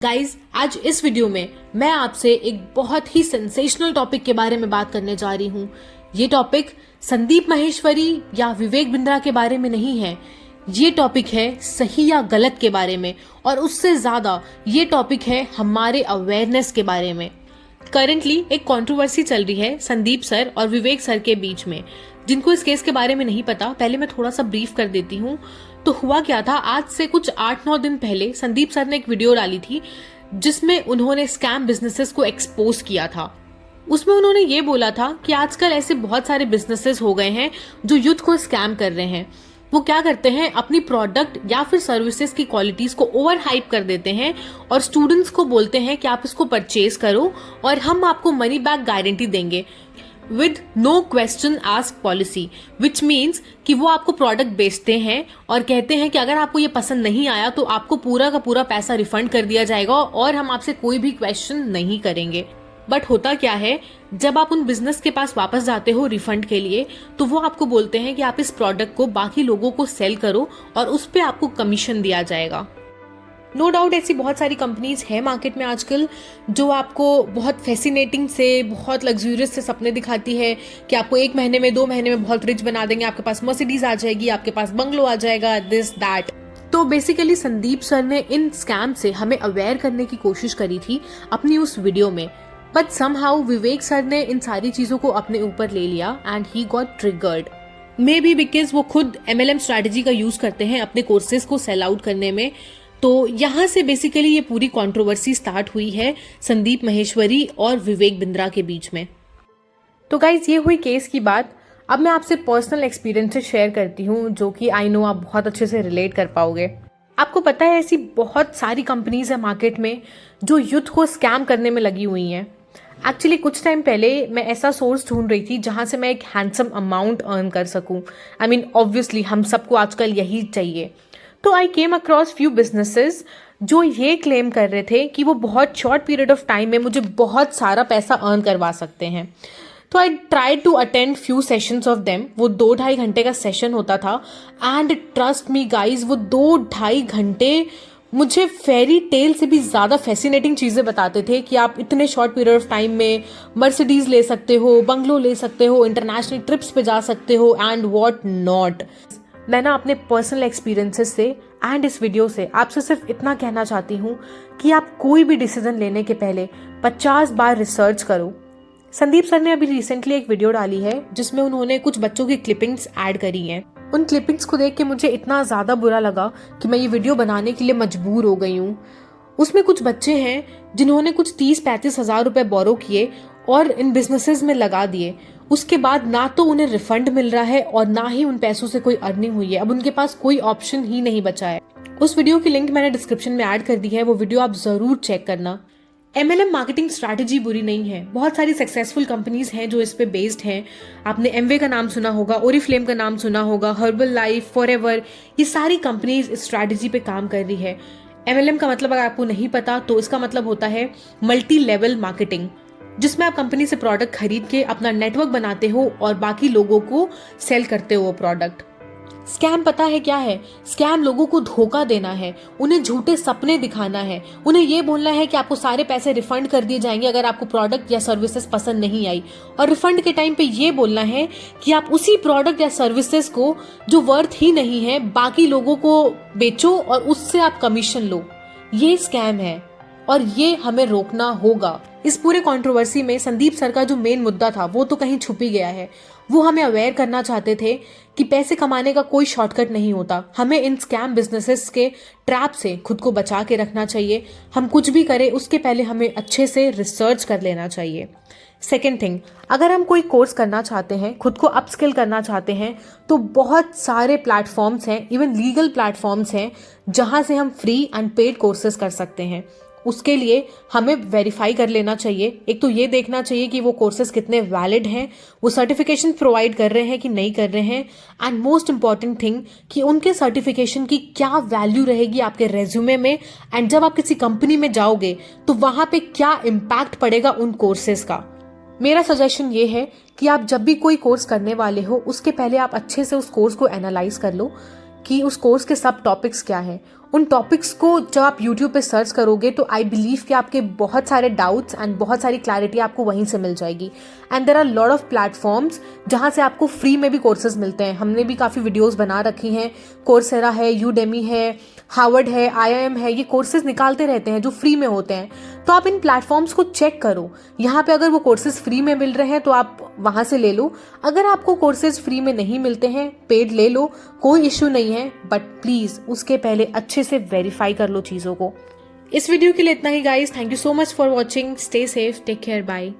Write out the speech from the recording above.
Guys आज इस video में मैं आपसे एक बहुत ही सेंसेशनल टॉपिक के बारे में बात करने जा रही हूँ। ये टॉपिक संदीप माहेश्वरी या विवेक बिंद्रा के बारे में नहीं है। ये टॉपिक है सही या गलत के बारे में, और उससे ज्यादा ये टॉपिक है हमारे अवेयरनेस के बारे में। करंटली एक कंट्रोवर्सी चल रही है संदीप सर और विवेक सर के बीच में। जिनको इस केस के बारे में नहीं पता, पहले मैं थोड़ा सा ब्रीफ कर देती हूँ। तो हुआ क्या था, आज से कुछ 8-9 दिन पहले संदीप सर ने एक वीडियो डाली थी जिसमें उन्होंने स्कैम बिजनेसेस को एक्सपोज किया था। उसमें उन्होंने ये बोला था कि आजकल ऐसे बहुत सारे बिजनेसेस हो गए हैं जो यूथ को स्कैम कर रहे हैं। वो क्या करते हैं, अपनी प्रोडक्ट या फिर सर्विसेज की क्वालिटीज को ओवर हाइप कर देते हैं और स्टूडेंट्स को बोलते हैं कि आप इसको परचेज करो और हम आपको मनी बैक गारंटी देंगे with no question ask policy, which means कि वो आपको प्रोडक्ट बेचते हैं और कहते हैं कि अगर आपको ये पसंद नहीं आया तो आपको पूरा का पूरा पैसा रिफंड कर दिया जाएगा और हम आपसे कोई भी क्वेश्चन नहीं करेंगे। बट होता क्या है, जब आप उन बिजनेस के पास वापस जाते हो रिफंड के लिए, तो वो आपको बोलते हैं कि आप इस प्रोडक्ट को बाकी लोगों को सेल करो और उस पर आपको कमीशन दिया जाएगा। नो डाउट ऐसी बहुत सारी कंपनीज है मार्केट में आजकल जो आपको बहुत फैसिनेटिंग से, बहुत लग्जूरियस से सपने दिखाती है कि आपको 1 महीने में 2 महीने में बहुत रिच बना देंगे, आपके पास मर्सिडीज आ जाएगी, आपके पास बंगलो आ जाएगा, दिस दैट। तो बेसिकली संदीप सर ने इन स्कैम से हमें अवेयर करने की कोशिश करी थी अपनी उस वीडियो में, बट समहाउ विवेक सर ने इन सारी चीजों को अपने ऊपर ले लिया and he got triggered. May be because वो खुद MLM स्ट्रैटेजी का यूज करते हैं अपने कोर्सेज को सेल आउट करने में। तो यहाँ से बेसिकली ये पूरी कंट्रोवर्सी स्टार्ट हुई है संदीप माहेश्वरी और विवेक बिंद्रा के बीच में। तो गाइज ये हुई केस की बात। अब मैं आपसे पर्सनल एक्सपीरियंसेस शेयर करती हूँ जो कि आई नो आप बहुत अच्छे से रिलेट कर पाओगे। आपको पता है ऐसी बहुत सारी कंपनीज है मार्केट में जो यूथ को स्कैम करने में लगी हुई हैं। एक्चुअली कुछ टाइम पहले मैं ऐसा सोर्स ढूंढ रही थी जहाँ से मैं एक हैंडसम अमाउंट अर्न कर सकूँ। आई मीन ऑब्वियसली हम सबको आजकल यही चाहिए। तो आई केम अक्रॉस फ्यू बिजनेसेस जो ये क्लेम कर रहे थे कि वो बहुत शॉर्ट पीरियड ऑफ टाइम में मुझे बहुत सारा पैसा अर्न करवा सकते हैं। तो I try to attend few sessions of them. वो 2-2.5 घंटे का सेशन होता था एंड ट्रस्ट मी गाइज, वो 2-2.5 घंटे मुझे फेरी टेल से भी ज़्यादा फैसिनेटिंग चीज़ें बताते थे कि आप इतने शॉर्ट पीरियड ऑफ टाइम में मर्सिडीज ले सकते हो, बंगलो ले सकते हो, इंटरनेशनल ट्रिप्स पे जा सकते हो एंड वॉट नॉट। मैं ना अपने पर्सनल एक्सपीरियंसेस से एंड इस वीडियो से आपसे सिर्फ इतना कहना चाहती हूँ कि आप कोई भी डिसीजन लेने के पहले 50 बार रिसर्च करो। संदीप सर ने अभी रिसेंटली एक वीडियो डाली है जिसमें उन्होंने कुछ बच्चों की क्लिपिंग्स ऐड करी हैं। उन क्लिपिंग्स को देख के मुझे इतना ज़्यादा बुरा लगा कि मैं ये वीडियो बनाने के लिए मजबूर हो गई हूँ। उसमें कुछ बच्चे हैं जिन्होंने कुछ 30-35 हज़ार रुपये बोरो किए और इन बिजनेसेस में लगा दिए। उसके बाद ना तो उन्हें रिफंड मिल रहा है और ना ही उन पैसों से कोई अर्निंग हुई है। अब उनके पास कोई ऑप्शन ही नहीं बचा है। उस वीडियो की लिंक मैंने डिस्क्रिप्शन में ऐड कर दी है, वो वीडियो आप जरूर चेक करना। MLM मार्केटिंग स्ट्रैटेजी बुरी नहीं है। बहुत सारी सक्सेसफुल कंपनीज हैं जो इस पे बेस्ड हैं। आपने एमवे का नाम सुना होगा, ओरिफ्लेम का नाम सुना होगा, हर्बल लाइफ, फॉरएवर, ये सारी कंपनीज इस स्ट्रैटेजी पे काम कर रही है। MLM का मतलब अगर आपको नहीं पता तो इसका मतलब होता है मल्टी लेवल मार्केटिंग, जिसमें आप कंपनी से प्रोडक्ट खरीद के अपना नेटवर्क बनाते हो और बाकी लोगों को सेल करते हो वो प्रोडक्ट। स्कैम पता है क्या है? स्कैम लोगों को धोखा देना है, उन्हें झूठे सपने दिखाना है, उन्हें ये बोलना है कि आपको सारे पैसे रिफंड कर दिए जाएंगे अगर आपको प्रोडक्ट या सर्विसेज पसंद नहीं आई, और रिफंड के टाइम पे ये बोलना है कि आप उसी प्रोडक्ट या सर्विसेज को जो वर्थ ही नहीं है बाकी लोगों को बेचो और उससे आप कमीशन लो। ये स्कैम है और ये हमें रोकना होगा। इस पूरे कंट्रोवर्सी में संदीप सर का जो मेन मुद्दा था वो तो कहीं छुप ही गया है। वो हमें अवेयर करना चाहते थे कि पैसे कमाने का कोई शॉर्टकट नहीं होता। हमें इन स्कैम बिजनेसेस के ट्रैप से खुद को बचा के रखना चाहिए। हम कुछ भी करें उसके पहले हमें अच्छे से रिसर्च कर लेना चाहिए। सेकेंड थिंग, अगर हम कोई कोर्स करना चाहते हैं, खुद को अपस्किल करना चाहते हैं, तो बहुत सारे प्लेटफॉर्म्स हैं, इवन लीगल प्लेटफॉर्म्स हैं जहां से हम फ्री एंड पेड कोर्सेज कर सकते हैं। उसके लिए हमें वेरीफाई कर लेना चाहिए। एक तो ये देखना चाहिए कि वो कोर्सेज कितने वैलिड हैं, वो सर्टिफिकेशन प्रोवाइड कर रहे हैं कि नहीं कर रहे हैं, एंड मोस्ट इंपॉर्टेंट थिंग कि उनके सर्टिफिकेशन की क्या वैल्यू रहेगी आपके रेज्यूमे में, एंड जब आप किसी कंपनी में जाओगे तो वहां पे क्या इम्पैक्ट पड़ेगा उन कोर्सेज का। मेरा सजेशन ये है कि आप जब भी कोई कोर्स करने वाले हो उसके पहले आप अच्छे से उस कोर्स को एनालाइज कर लो कि उस कोर्स के सब टॉपिक्स क्या हैं उन टॉपिक्स को जब आप यूट्यूब पे सर्च करोगे तो आई बिलीव कि आपके बहुत सारे डाउट्स एंड बहुत सारी क्लैरिटी आपको वहीं से मिल जाएगी। And there are lot of platforms जहाँ से आपको फ्री में भी कोर्सेज मिलते हैं। हमने भी काफ़ी वीडियोस बना रखी हैं। कोर्सेरा है, यूडेमी है, हार्वर्ड है, IIM है, ये कोर्सेज निकालते रहते हैं जो फ्री में होते हैं। तो आप इन प्लेटफॉर्म्स को चेक करो। यहाँ पे अगर वो कोर्सेज फ्री में मिल रहे हैं तो आप वहाँ से ले लो। अगर आपको कोर्सेज फ्री में नहीं मिलते हैं, पेड ले लो, कोई इश्यू नहीं है, बट प्लीज़ उसके पहले अच्छे से वेरीफाई कर लो चीज़ों को। इस वीडियो के लिए इतना ही guys. Thank you so much for watching. Stay safe, take care, bye.